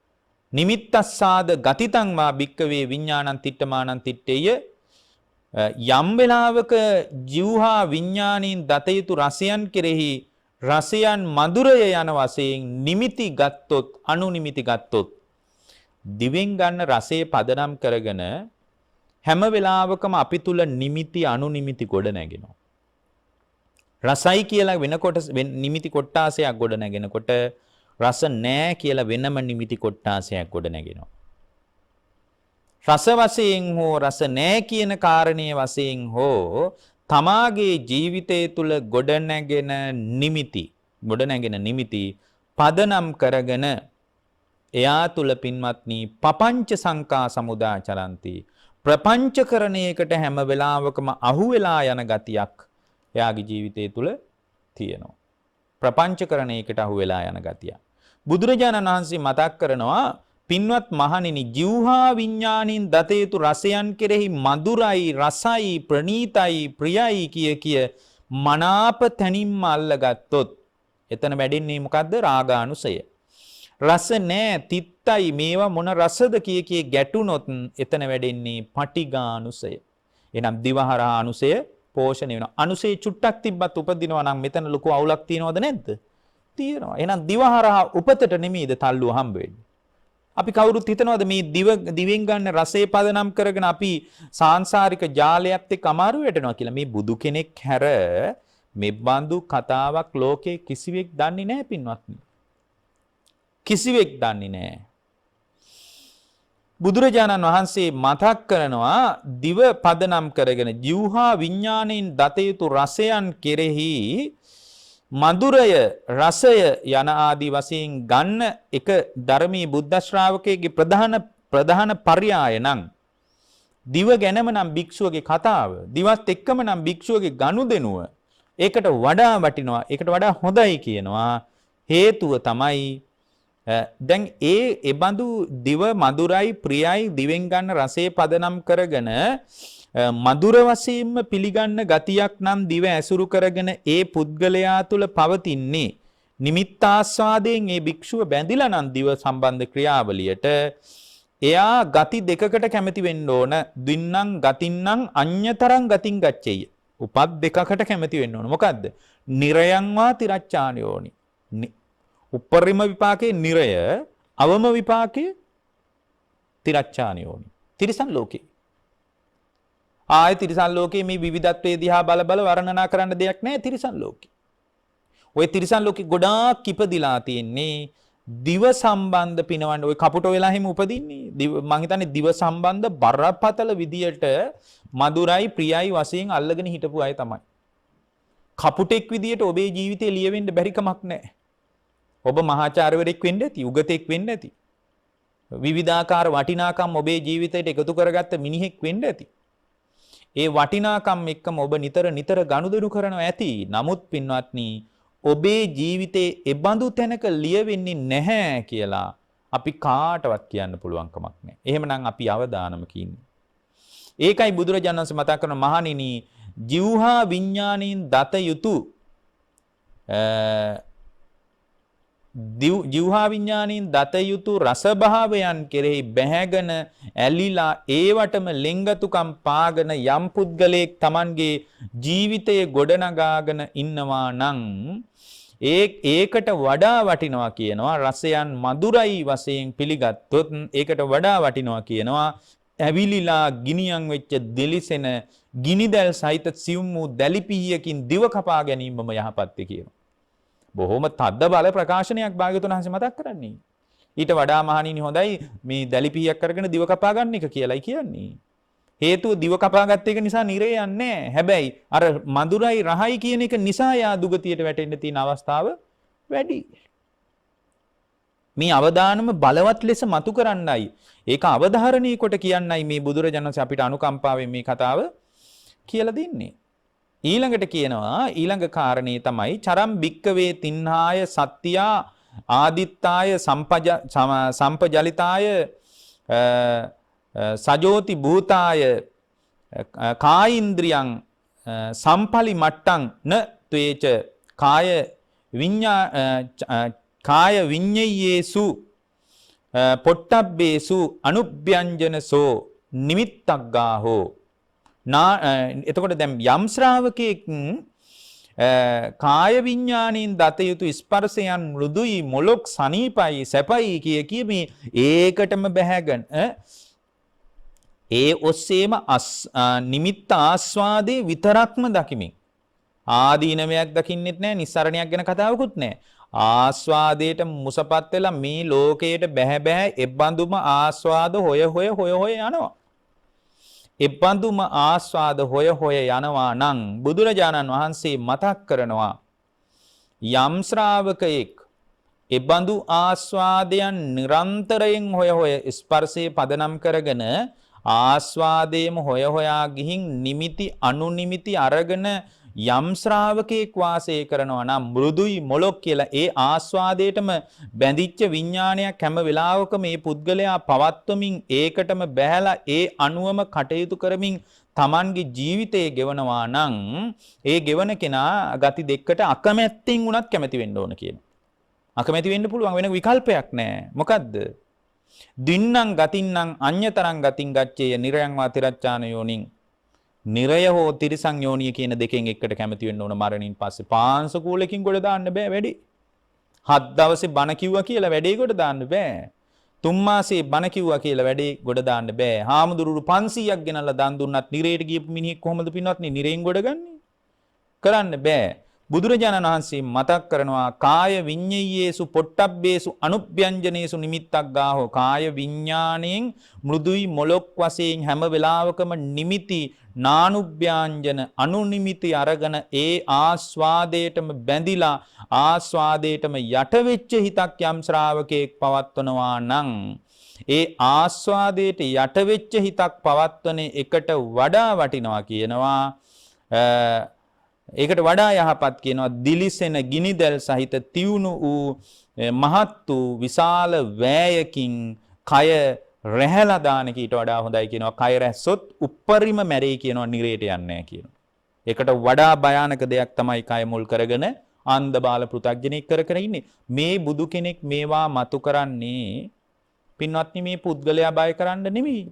නිමිත්තස්සාද ගතිතං වා භික්කවේ විඥානං තිට්ඨමානං තිට්ඨේය. යම් වෙලාවක ජීවහා විඥානීන් දත යුතු රසයන් කෙරෙහි රසයන් මధుරය යන වශයෙන් නිමිති ගත්තොත් අනුනිමිති ගත්තොත් දිවෙන් ගන්න රසයේ පදනම් කරගෙන හැම වෙලාවකම අපි තුල නිමිති අනුනිමිති ගොඩ නැගෙනවා. රසයි කියලා වෙනකොට නිමිති කොටාසයක් ගොඩ නැගෙනකොට රස නෑ කියලා වෙනම නිමිති කොටාසයක් ගොඩ නැගෙනවා. රස වශයෙන් හෝ රස නෑ කියන කාරණේ වශයෙන් හෝ තමාගේ ජීවිතය තුල ගොඩ නැගෙන නිමිති පදනම් කරගෙන එයා තුල පින්වත්නි පපංච සංකා සමුදාචරಂತಿ ප්‍රපංචකරණයකට හැම වෙලාවකම අහු වෙලා යන ගතියක් එයාගේ ජීවිතය තුල තියෙනවා. ප්‍රපංචකරණයකට අහු වෙලා යන ගතිය. බුදුරජාණන් වහන්සේ මතක් කරනවා පින්වත් මහණෙනි, ජීවහා විඥානින් දත යුතු රසයන් කෙරෙහි මధుරයි රසයි ප්‍රණීතයි ප්‍රියයි කිය මනාප තැනින්ම අල්ලගත්තොත් එතන වැඩෙන්නේ මොකද්ද? රාගානුසය. රස නෑ තිත්තයි මේවා මොන රසද කිය ගැටුනොත් එතන වැඩෙන්නේ පටිඝානුසය. එහෙනම් දිවහරා අනුසය පෝෂණය වෙනවා. අනුසය චුට්ටක් තිබ්බත් උපදිනවා නම් මෙතන ලොකු අවුලක් තියනවද නැද්ද? තියෙනවා. එහෙනම් දිවහරා උපතට නෙමෙයිද තල්ලුව හම්බ වෙන්නේ? අපි කවුරුත් හිතනවද මේ දිවෙන් ගන්න රසේ පදනම් කරගෙන අපි සාංශාරික ජාලයත් එක්ක අමාරු වෙටනවා කියලා? මේ බුදු කෙනෙක් හැර මේ බඳු කතාවක් ලෝකේ කිසිවෙක් දන්නේ නැහැ පින්වත්නි. කිසිවෙක් දන්නේ නැහැ. බුදුරජාණන් වහන්සේ මතක් කරනවා දිව පදනම් කරගෙන ජීවහා විඥාණයෙන් දත යුතු රසයන් කෙරෙහි මధుරය රසය යන ආදී වශයෙන් ගන්න එක ධර්මී බුද්ධ ශ්‍රාවකයේ ප්‍රධාන පර්යාය නම් දිව ගැනම නම් භික්ෂුවගේ කතාව, දිවත් එක්කම නම් භික්ෂුවගේ ගනුදෙනුව ඒකට වඩා වටිනවා, ඒකට වඩා හොඳයි කියනවා. හේතුව තමයි දැන් ඒ බඳු දිව මధుරයි ප්‍රියයි දිවෙන් ගන්න රසයේ පදනම් කරගෙන මధుර වශයෙන්ම පිළිගන්න ගතියක් නම් දිව ඇසුරු කරගෙන ඒ පුද්ගලයා තුල පවතින්නේ නිමිත්තාස්වාදයෙන් ඒ භික්ෂුව බැඳිලා නම් දිව සම්බන්ධ ක්‍රියාවලියට එයා ගති දෙකකට කැමති වෙන්න ඕන. දින්නම් ගතින්නම් අඤ්‍යතරං ගතින් ගච්ඡෙය. උපත් දෙකකට කැමති වෙන්න ඕන. මොකද්ද? නිරයං වා තිරච්ඡානයෝනි. උපරිම විපාකේ නිරය, අවම විපාකේ තිරච්ඡානයෝනි. තිරිසන් ලෝකේ. ආය තිරිසන් ලෝකේ මේ විවිධත්වයේ දිහා බල වර්ණනා කරන්න දෙයක් නැහැ තිරිසන් ලෝකේ. ওই තිරිසන් ලෝකේ ගොඩාක් ඉපදිලා තියෙන්නේ දිව සම්බන්ධ පිනවන්න. ওই කපුට වෙලා හිම උපදින්නේ. මං හිතන්නේ දිව සම්බන්ධ බරපතල විදියට මధుරයි ප්‍රියයි වශයෙන් අල්ලගෙන හිටපු අය තමයි. කපුටෙක් විදියට ඔබේ ජීවිතේ ලියවෙන්න බැරි කමක් නැහැ. ඔබ මහාචාර්යවරයෙක් වෙන්න ඇති, උගතෙක් වෙන්න ඇති. විවිධාකාර වටිනාකම් ඔබේ ජීවිතයට එකතු කරගත්ත මිනිහෙක් වෙන්න ඇති. ඒ වටිනාකම් එක්කම ඔබ නිතර ගනුදෙනු කරනවා ඇති. නමුත් පින්වත්නි, ඔබේ ජීවිතේ එබඳු තැනක ලියවෙන්නේ නැහැ කියලා අපි කාටවත් කියන්න පුළුවන් කමක් නැහැ. එහෙමනම් අපි අවදානමක ඉන්නේ. ඒකයි බුදුරජාණන් වහන්සේ මතක් කරන මහණෙනි, ජීවහා විඥාණයෙන් දත යුතු ජීවහා විඥාණයෙන් දත යුතු රස භාවයන් කෙරෙහි බැහැගෙන ඇලිලා ඒවටම ලෙංගතුකම් පාගෙන යම් පුද්ගලයෙක් Tamanගේ ජීවිතයේ ගොඩනගාගෙන ඉන්නවා නම් ඒකට වඩා වටිනවා කියනවා රසයන් මధుරයි වශයෙන් පිළිගත්තොත් ඒකට වඩා වටිනවා කියනවා ඇවිලිලා ගිනියම් වෙච්ච දෙලිසෙන ගිනිදැල් සහිත සියුම් වූ දැලිපිහියකින් දිව කපා ගැනීමම යහපත්ය කියනවා. බොහොම තද්ද බල ප්‍රකාශනයක් භාග්‍යවතුන් වහන්සේ මතක් කරන්නේ. ඊට වඩා මහණෙනි හොඳයි මේ දැලිපිහියක් කරගෙන දිව කපා ගන්න එක කියලායි කියන්නේ. හේතුව දිව කපාගත්ත එක නිසා නිරේ යන්නේ. හැබැයි අර මధుරයි රහයි කියන එක නිසා යා දුගතියට වැටෙන්න තියෙන අවස්ථාව වැඩි. මේ අවදානම බලවත් ලෙස මතු කරන්නයි ඒක අවධාරණය කොට කියන්නයි මේ බුදුරජාණන් වහන්සේ අපිට අනුකම්පාවෙන් මේ කතාව කියලා දෙන්නේ. ඊළඟට කියනවා ඊළඟ කාරණේ තමයි චරම් භික්කවේ තින්හාය සත්‍යා ආදිත්තාය සම්පජලිතාය සජෝති භූතාය කායින්ද්‍රියං සම්පලි මට්ටං න ත්වේච කාය විඤ්ඤයේසු පොට්ටබ්බේසු අනුභ්‍යංජනසෝ නිමිත්තක් ගාහෝ එතකොට දැන් යම් ශ්‍රාවකෙක් කාය විඥාණයෙන් දත යුතු ස්පර්ශයන් මෘදුයි මොලොක් සනීපයි සැපයි කිය මේ ඒකටම බැහැගෙන ඒ ඔස්සේම නිමිත්ත ආස්වාදේ විතරක්ම දකිමින් ආදීනමයක් දකින්නෙත් නැහැ, නිස්සරණයක් ගැන කතාවකුත් නැහැ. ආස්වාදයට මුසපත් වෙලා මේ ලෝකයට බැහැ එබ්බඳුම ආස්වාද හොය යනවා. එබ්බඳුම ආස්වාද හොය යනවා නම් බුදුරජාණන් වහන්සේ මතක් කරනවා යම් ශ්‍රාවකයෙක් එබඳු ආස්වාදයන් නිරන්තරයෙන් හොය ස්පර්ශයේ පදනම් කරගෙන ආස්වාදයේම හොයා ගිහින් නිමිති අනුනිමිති අරගෙන යම් ශ්‍රාවකෙක් වාසය කරනවා නම් මෘදුයි මොලොක් කියලා ඒ ආස්වාදයටම බැඳිච්ච විඥානයක් හැම වෙලාවකම මේ පුද්ගලයා පවත්වමින් ඒකටම බැහැලා ඒ අනුවම කටයුතු කරමින් Tamanගේ ජීවිතය ගෙවනවා නම් ඒ ගෙවන කෙනා ගති දෙකකට අකමැත්තෙන් උනත් කැමති වෙන්න ඕන කියන. අකමැති වෙන්න පුළුවන් වෙන විකල්පයක් නැහැ. මොකද්ද? දින්නම් ගතින්නම් අඤ්‍යතරං ගතින් ගච්ඡේය නිරයං වා තිරච්ඡාන යෝනින් නිරය හෝ තිරිසං යෝනිය කියන දෙකෙන් එකට කැමති වෙන්න ඕන මරණින් පස්සේ. පාංශකූලකින් ගොඩ දාන්න බෑ වැඩි. 7 දවසේ බණ කිව්වා කියලා වැඩේ ගොඩ දාන්න බෑ. 3 මාසේ බණ කිව්වා කියලා වැඩේ ගොඩ දාන්න බෑ. හාමුදුරුවෝ 500ක් ගෙනල්ලා දන් දුන්නත් නිරේට ගියපු මිනිහෙක් කොහොමද පින්වත්නි නිරෙන් ගොඩ ගන්නේ? කරන්න බෑ. බුදුරජාණන් වහන්සේ මතක් කරනවා කාය විඤ්ඤයේසු පොට්ටබ්බේසු අනුභ්‍යංජනේසු නිමිත්තක් ගාහෝ කාය විඥාණයෙන් මෘදුයි මොලොක් වශයෙන් හැම වෙලාවකම නිමිති නානුභ්‍යංජන අනුනිමිති අරගෙන ඒ ආස්වාදයටම බැඳිලා ආස්වාදයටම යට වෙච්ච හිතක් යම් ශ්‍රාවකෙක් පවත්වනවා නම් ඒ ආස්වාදයට යට වෙච්ච හිතක් පවත්වන එකට වඩා වටිනවා කියනවා ඒකට වඩා යහපත් කියනවා දිලිසෙන ගිනිදැල් සහිත තියුණු වූ මහත් වූ විශාල වෑයකින් කය රැහැලා දාන කීට වඩා හොඳයි කියනවා. කය රැස්සොත් උප්පරිම මැරෙයි කියනවා, නිරේට යන්නේ නැහැ කියනවා. ඒකට වඩා භයානක දෙයක් තමයි කය මුල් කරගෙන අන්ධ බාල පෘථග්ජනෙක් කර ඉන්නේ. මේ බුදු කෙනෙක් මේවා මතු කරන්නේ පින්වත්නි මේ පුද්ගලයා බය කරන්න නෙමෙයි.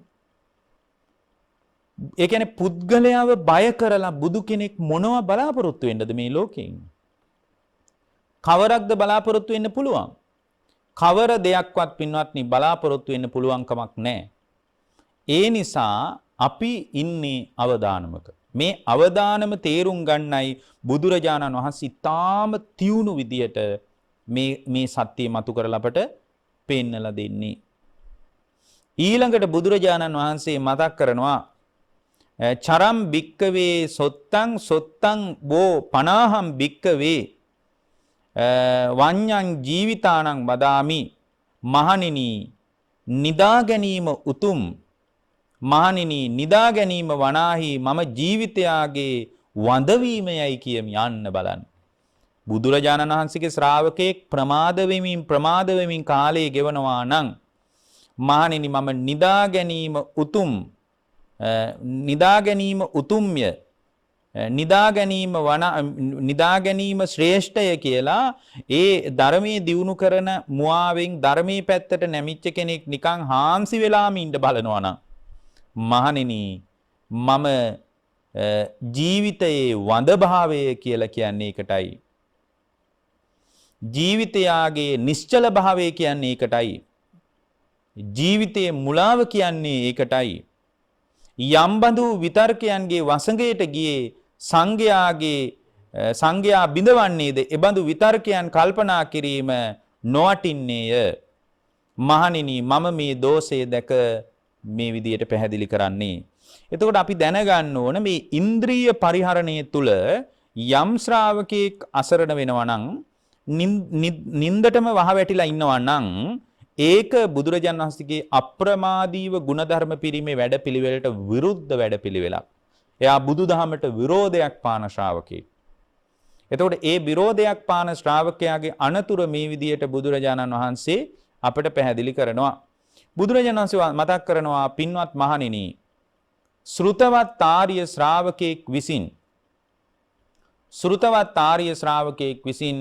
ඒ කියන්නේ පුද්ගලයාව බය කරලා බුදු කෙනෙක් මොනවා බලාපොරොත්තු වෙන්නද මේ ලෝකෙන්? කවරක්ද බලාපොරොත්තු වෙන්න පුළුවන්? කවර දෙයක්වත් පින්වත්නි බලාපොරොත්තු වෙන්න පුළුවන් කමක් නැහැ. ඒ නිසා අපි ඉන්නේ අවදානමක. මේ අවදානම තේරුම් ගන්නයි බුදුරජාණන් වහන්සේ තාම තියුණු විදියට මේ සත්‍ය මතු කරලා අපට පෙන්නලා දෙන්නේ. ඊළඟට බුදුරජාණන් වහන්සේ මතක් කරනවා චරම් භික්කවේ සොත්තං සොත්තං බෝ පනාහම් භික්කවේ වඤ්ඤං ජීවිතානං වදාමි. මහණෙනි නිදා ගැනීම උතුම්. මහණෙනි නිදා ගැනීම වනාහි මම ජීවිතයාගේ වඳවීමයයි කියමි. යන්න බලන්න. බුදුරජාණන් වහන්සේගේ ශ්‍රාවකෙක් ප්‍රමාද වෙමින් කාලය ගෙවනවා නම් මහණෙනි මම නිදා ගැනීම උතුම්. නිදා ගැනීම උතුම්ය. නිදා ගැනීම ශ්‍රේෂ්ඨය කියලා ඒ ධර්මයේ දියුණු කරන මුවාවෙන් ධර්මයේ පැත්තට නැමිච්ච කෙනෙක් නිකන් හාන්සි වෙලාම ඉන්න බලනවා නම් මහණෙනි මම ජීවිතයේ වඳභාවය කියලා කියන්නේ ඒකටයි. ජීවිතයාගේ නිශ්චල භාවය කියන්නේ ඒකටයි. ජීවිතයේ මුලාව කියන්නේ ඒකටයි. යම්බඳු විතර්කයන්ගේ වසඟයට ගියේ සංඝයා බිඳවන්නේද එබඳු විතර්කයන් කල්පනා කිරීම නොවටින්නේය. මහණෙනි මම මේ දෝෂය දැක මේ විදියට පැහැදිලි කරන්නේ. එතකොට අපි දැනගන්න ඕන මේ ඉන්ද්‍රිය පරිහරණය තුල යම් ශ්‍රාවකෙක් අසරණ වෙනවා නම් නින්දටම වහ වැටිලා ඉන්නවා නම් ඒක බුදුරජාණන් වහන්සේගේ අප්‍රමාදීව ගුණධර්ම පිරීමේ වැඩපිළිවෙලට විරුද්ධ වැඩපිළිවෙලක්. එයා බුදුදහමට විරෝධයක් පාන ශ්‍රාවකෙක්. එතකොට ඒ විරෝධයක් පාන ශ්‍රාවකයාගේ අනතුර මේ විදියට බුදුරජාණන් වහන්සේ අපට පැහැදිලි කරනවා. බුදුරජාණන් වහන්සේ මතක් කරනවා පින්වත් මහණෙනි ශ්‍රුතවත් ආර්ය ශ්‍රාවකෙක් විසින්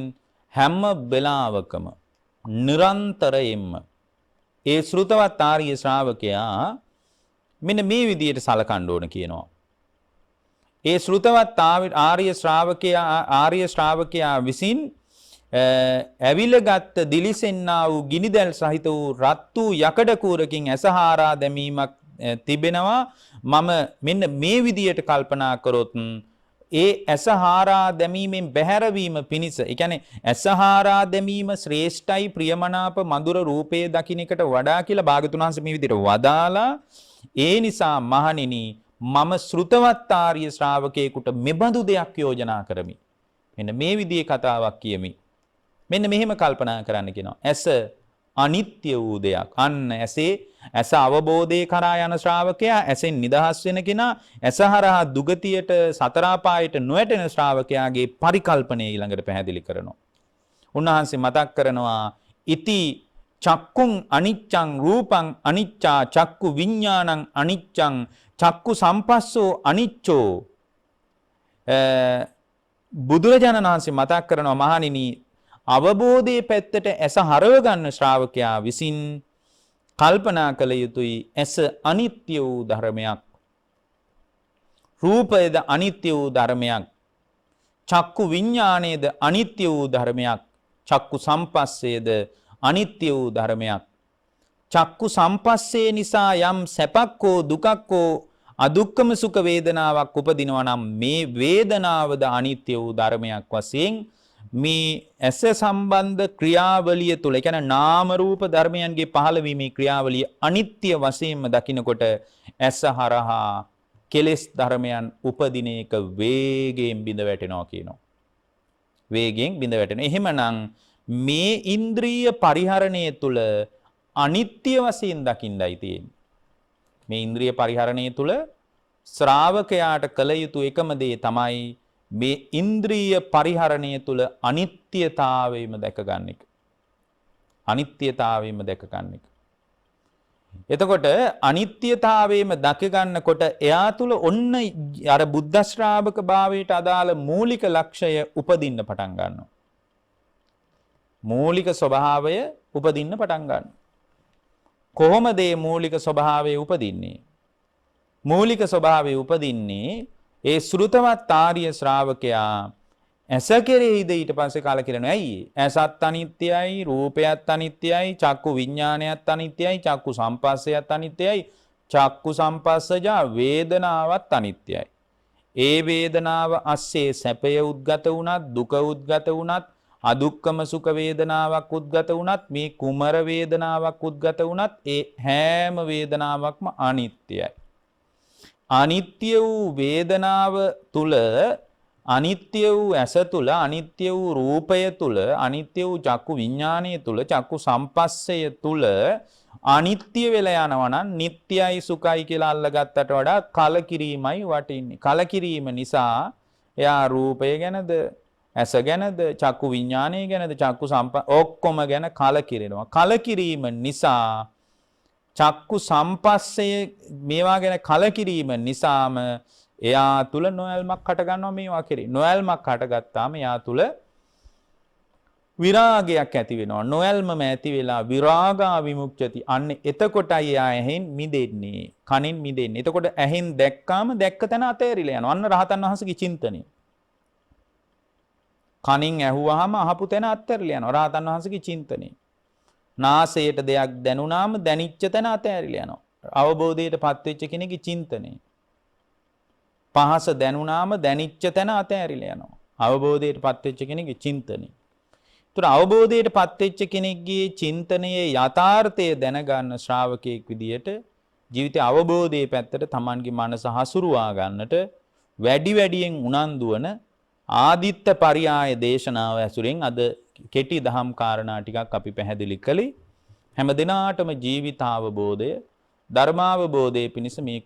හැම වෙලාවකම නිරන්තරයෙන්ම ඒ ශ්‍රුතවත් ආර්ය ශ්‍රාවකයා මෙන්න මේ විදියට සලකන්න ඕන කියනවා. ඒ ශ්‍රුතවත් ආර්ය ශ්‍රාවකයා විසින් ඇවිලගත් දිලිසෙන්නා වූ ගිනිදැල් සහිත වූ රත් වූ යකඩ කූරකින් ඇසහාරා දැමීමක් තිබෙනවා. මම මෙන්න මේ විදියට කල්පනා කරොත් ඒ ඇසහාරා දැමීමෙන් බැහැරවීම පිණිස, ඒ කියන්නේ ඇසහාරා දැමීම ශ්‍රේෂ්ඨයි ප්‍රියමනාප මధుර රූපයේ දකින්නකට වඩා කියලා භාගතුන් වහන්සේ මේ විදිහට වදාලා. ඒ නිසා මහණෙනි මම ශ්‍රුතවත් ආර්ය ශ්‍රාවකයෙකුට මෙබඳු දෙයක් යෝජනා කරමි. මෙන්න මේ විදිහේ කතාවක් කියමි. මෙන්න මෙහෙම කල්පනා කරන්න කියනවා. ඇස අනිත්‍ය වූ දෙයක්. අන්න ඇස අවබෝධයේ කරා යන ශ්‍රාවකයා, ඇසෙන් නිදහස් වෙන කෙනා, ඇස හරහා දුගතියට සතර අපායට නොයැටෙන ශ්‍රාවකයාගේ පරිකල්පනය ඊළඟට පැහැදිලි කරනවා. උන්වහන්සේ මතක් කරනවා ඉති චක්කුං අනිච්ඡං රූපං අනිච්චා චක්කු විඥානං අනිච්ඡං චක්කු සම්පස්සෝ අනිච්චෝ. බුදුරජාණන් වහන්සේ මතක් කරනවා මහණෙනි අවබෝධයේ පැත්තට ඇස හරව ගන්න ශ්‍රාවකයා විසින් කල්පනා කළ යුතුයි ඇස අනිත්‍ය වූ ධර්මයක්, රූපයද අනිත්‍ය වූ ධර්මයක්, චක්කු විඥානයේද අනිත්‍ය වූ ධර්මයක්, චක්කු සම්පස්සේද අනිත්‍ය වූ ධර්මයක්. චක්කු සම්පස්සේ නිසා යම් සැපක් හෝ දුකක් හෝ අදුක්කම සුඛ වේදනාවක් උපදිනවා නම් මේ වේදනාවද අනිත්‍ය වූ ධර්මයක් වශයෙන් මේ ඇස සම්බන්ධ ක්‍රියාවලිය තුළ, ඒ කියන්නේ නාම රූප ධර්මයන්ගේ පහළවීමේ ක්‍රියාවලිය අනිත්‍ය වශයෙන්ම දකිනකොට ඇස හරහා කෙලෙස් ධර්මයන් උපදින එක වේගයෙන් බිඳ වැටෙනවා කියනවා. වේගයෙන් බිඳ වැටෙනවා. එහෙමනම් මේ ඉන්ද්‍රිය පරිහරණය තුළ අනිත්‍ය වශයෙන් දකින්නයි තියෙන්නේ. මේ ඉන්ද්‍රිය පරිහරණය තුළ ශ්‍රාවකයාට කළ යුතු එකම දේ තමයි මේ ඉන්ද්‍රිය පරිහරණය තුළ අනිත්‍යතාවයම දැක ගන්න එක. අනිත්‍යතාවයම දැක ගන්න එක. එතකොට අනිත්‍යතාවයම දැක ගන්නකොට එයා තුළ ඔන්න අර බුද්ධ ශ්‍රාවක භාවයට අදාළ මූලික ලක්ෂය උපදින්න පටන් ගන්නවා. මූලික ස්වභාවය උපදින්න පටන් ගන්නවා. කොහොමද මේ මූලික ස්වභාවය උපදින්නේ? මූලික ස්වභාවය උපදින්නේ ඒ ශ්‍රුතවත් ආර්ය ශ්‍රාවකයා ඇස කෙරෙහිද ඊට පස්සේ කලකිරෙනවා. ඇයි? ඇසත් අනිත්‍යයි, රූපයත් අනිත්‍යයි, චක්කු විඥානයත් අනිත්‍යයි, චක්කු සම්පස්සයත් අනිත්‍යයි, චක්කු සම්පස්සජා වේදනාවත් අනිත්‍යයි. ඒ වේදනාව අස්සේ සැපය උද්ගත වුණත්, දුක උද්ගත වුණත්, අදුක්කම සුඛ වේදනාවක් උද්ගත වුණත්, මේ කුමර වේදනාවක් උද්ගත වුණත් ඒ හැම වේදනාවක්ම අනිත්‍යයි. අනිත්‍ය වූ වේදනාව තුල අනිත්‍ය වූ ඇස තුල අනිත්‍ය වූ රූපය තුල අනිත්‍ය වූ චක්කු විඥානය තුල චක්කු සම්පස්සය තුල අනිත්‍ය වෙලා යනවා නම් නිට්ටයයි සුඛයි කියලා අල්ලගත්තට වඩා කලකිරීමයි වටින්නේ. කලකිරීම නිසා එයා රූපය ගැනද ඇස ගැනද චක්කු විඥානය ගැනද චක්කු ඔක්කොම ගැන කලකිරෙනවා. කලකිරීම නිසා චක්කු සම්පස්සය මේවා ගැන කලකිරීම නිසාම එයා තුල නොයල්මක් හට ගන්නවා මේවා කෙරේ. නොයල්මක් හටගත්තාම එයා තුල විරාගයක් ඇති වෙනවා. නොයල්මම ඇති වෙලා විරාගා විමුක්ති. අන්න එතකොටයි එයා ඇහෙන් මිදෙන්නේ. කනින් මිදෙන්නේ. එතකොට ඇහෙන් දැක්කාම දැක්ක තැන අතෑරිලා යනවා. අන්න රහතන් වහන්සේගේ චින්තනය. කනින් ඇහුවාම අහපු තැන අතෑරිලා යනවා. රහතන් වහන්සේගේ චින්තනය. නාසයට දෙයක් දැනුණාම දැනිච්ච තැන අතෑරිලා යනවා. අවබෝධයටපත් වෙච්ච කෙනෙකුගේ චින්තනය. පහස දැනුණාම දැනිච්ච තැන අතෑරිලා යනවා. අවබෝධයටපත් වෙච්ච කෙනෙකුගේ චින්තනය. ඒතර අවබෝධයටපත් වෙච්ච කෙනෙක්ගේ චින්තනයේ යථාර්ථය දැනගන්න ශ්‍රාවකයෙක් විදියට ජීවිතයේ අවබෝධයේ පැත්තට Tamanගේ මනස හසුරුවා ගන්නට වැඩි වැඩියෙන් උනන්දු වන ආදිත්ත පරියාය දේශනාව ඇසුරෙන් අද කෙටි දහම් කාරණා ටිකක් අපි පැහැදිලි කළේ. හැම දිනාටම ජීවිතාවබෝධය ධර්මාවබෝධයේ පිණිස මේ